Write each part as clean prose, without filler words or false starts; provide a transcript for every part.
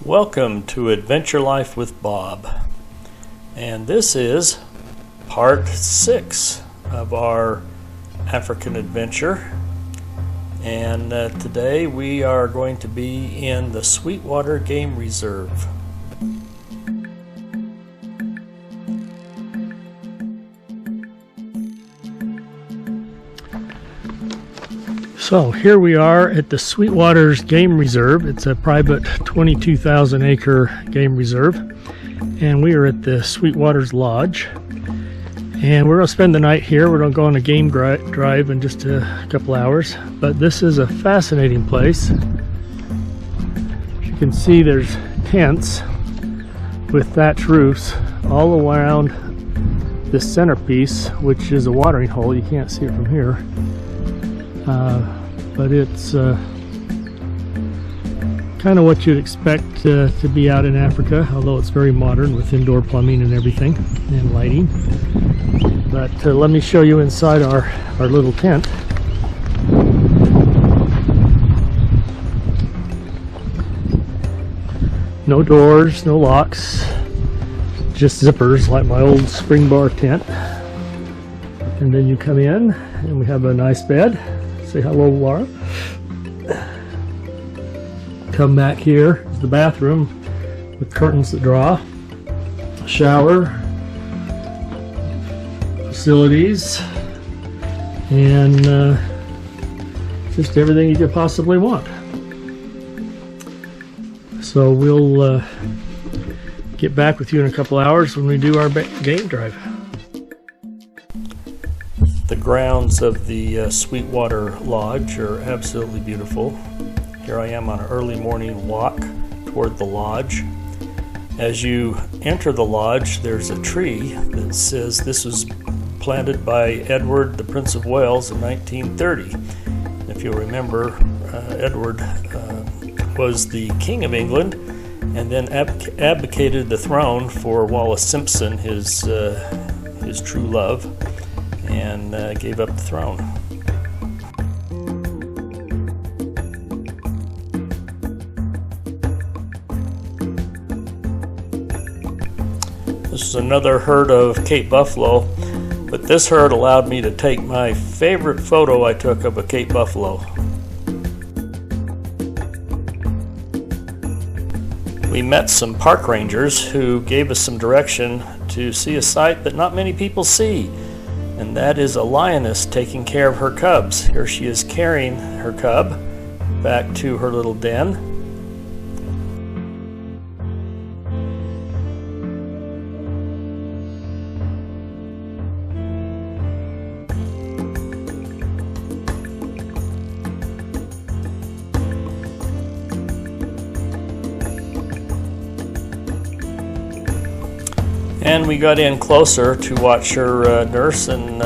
Welcome to Adventure Life with Bob, and this is part 6 of our African adventure, and today we are going to be in the Sweetwater Game Reserve. So here we are at the Sweetwater's Game Reserve. It's a private 22,000 acre game reserve, and we are at the Sweetwater's Lodge, and we're going to spend the night here. We're going to go on a game drive in just a couple hours, but this is a fascinating place. As you can see, there's tents with thatch roofs all around this centerpiece, which is a watering hole. You can't see it from here. But it's kind of what you'd expect to be out in Africa, although it's very modern with indoor plumbing and everything and lighting. But let me show you inside our little tent. No doors, no locks, just zippers like my old spring bar tent. And then you come in and we have a nice bed. Say hello, Laura. Come back here is the bathroom with curtains that draw, shower, facilities, and just everything you could possibly want. So we'll get back with you in a couple hours when we do our game drive. The grounds of the Sweetwater Lodge are absolutely beautiful. Here I am on an early morning walk toward the lodge. As you enter the lodge, there's a tree that says this was planted by Edward, the Prince of Wales, in 1930. If you'll remember, Edward was the King of England and then abdicated the throne for Wallace Simpson, his true love, and gave up the throne. This is another herd of Cape buffalo, but this herd allowed me to take my favorite photo I took of a Cape buffalo. We met some park rangers who gave us some direction to see a sight that not many people see, and that is a lioness taking care of her cubs. Here she is carrying her cub back to her little den. And we got in closer to watch her nurse and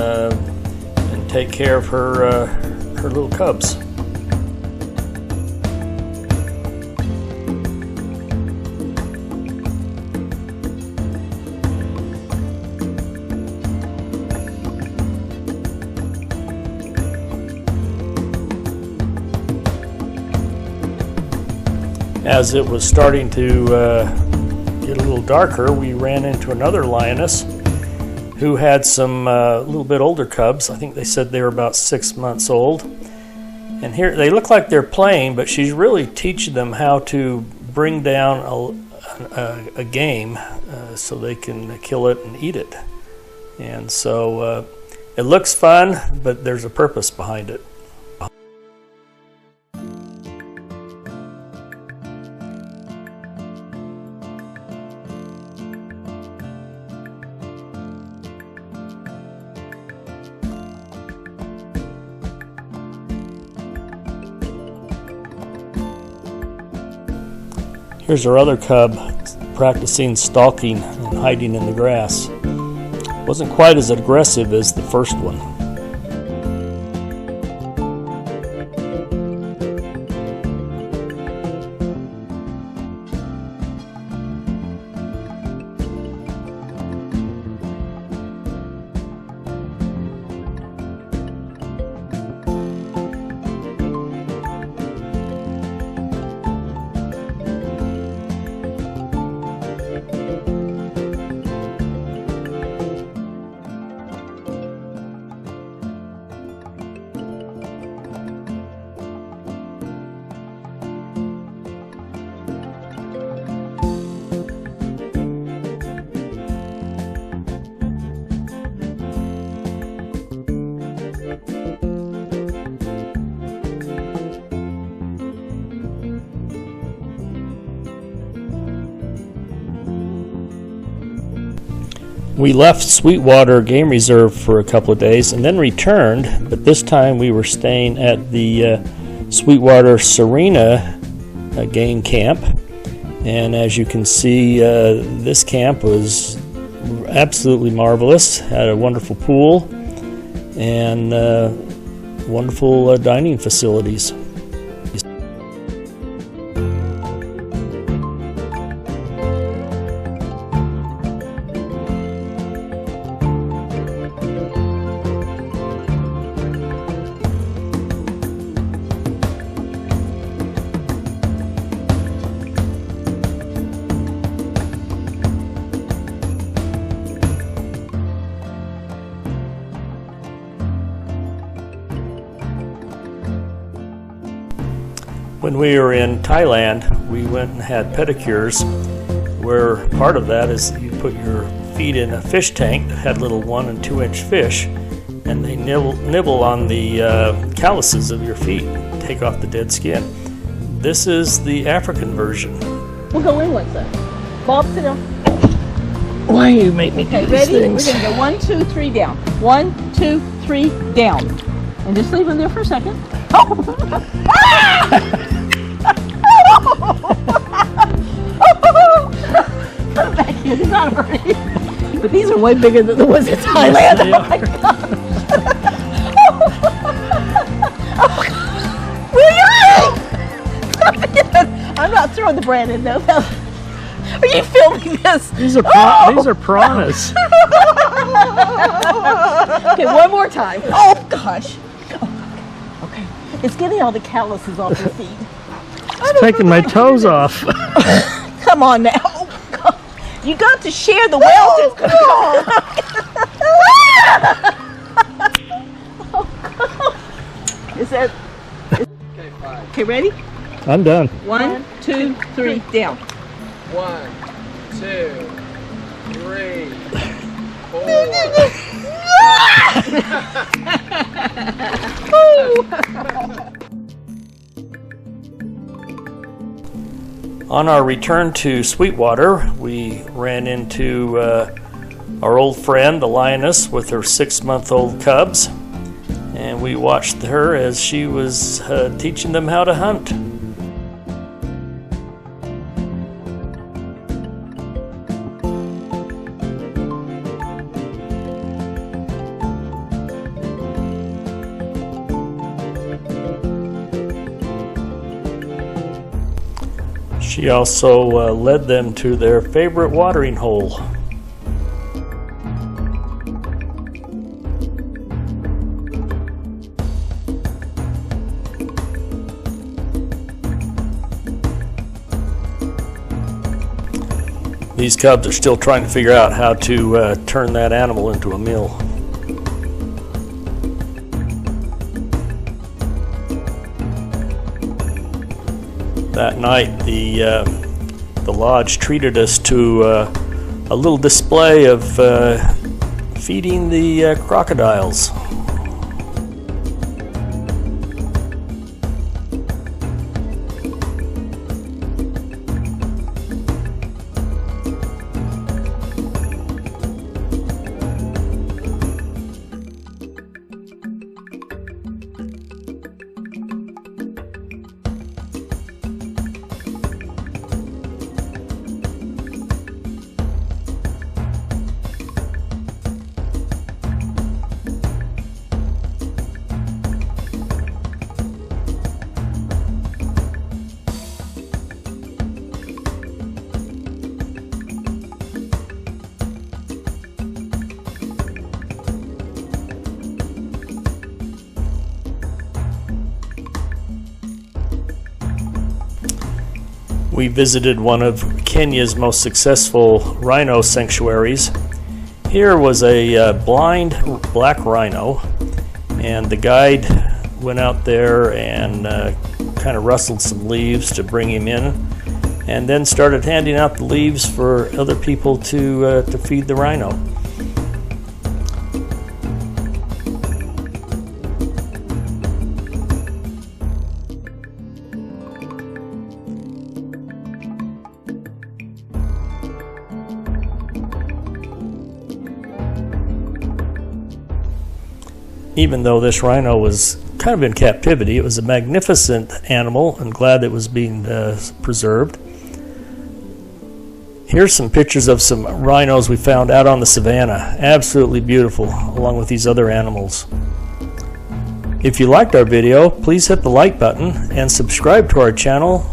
take care of her little cubs. As it was starting to get a little darker, we ran into another lioness who had some little bit older cubs. I think they said they were about 6 months old. And here they look like they're playing, but she's really teaching them how to bring down a game so they can kill it and eat it. And so it looks fun, but there's a purpose behind it. Here's our other cub practicing stalking and hiding in the grass. Wasn't quite as aggressive as the first one. We left Sweetwater Game Reserve for a couple of days and then returned, but this time we were staying at the Sweetwater Serena game camp. And as you can see, this camp was absolutely marvelous. Had a wonderful pool and wonderful dining facilities. When we were in Thailand, we went and had pedicures, where part of that is you put your feet in a fish tank that had little 1 and 2 inch fish, and they nibble on the calluses of your feet, take off the dead skin. This is the African version. We'll go in like that. Bob, sit down. Why you make me do these ready? things? We're going to go 1, 2, 3 down. 1, 2, 3 down. And just leave them there for a second. Back here, it's not hurting. But these are way bigger than the ones in Thailand. Yes, they are. Will you? I'm not throwing the brand in though. Are you filming this? These are piranhas. Okay, one more time. Oh gosh. Okay, it's getting all the calluses off your feet. It's taking my toes off. Come on now. Oh, God. You got to share the wealth. Is that? Okay, 5. Okay, ready? I'm done. 1, 2, 3, down. 1, 2, 3, 4. On our return to Sweetwater, we ran into our old friend, the Lioness, with her 6-month-old cubs, and we watched her as she was teaching them how to hunt. She also led them to their favorite watering hole. These cubs are still trying to figure out how to turn that animal into a meal. That night, the lodge treated us to a little display of feeding the crocodiles. We visited one of Kenya's most successful rhino sanctuaries. Here was a blind black rhino, and the guide went out there and kind of rustled some leaves to bring him in, and then started handing out the leaves for other people to feed the rhino. even though this rhino was kind of in captivity. It was a magnificent animal. I'm glad it was being preserved. Here's some pictures of some rhinos we found out on the savannah. Absolutely beautiful, along with these other animals. If you liked our video, please hit the like button and subscribe to our channel,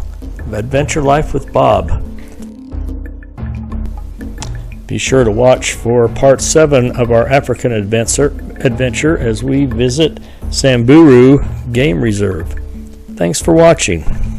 Adventure Life with Bob. Be sure to watch for part 7 of our African adventure as we visit Samburu Game Reserve. Thanks for watching.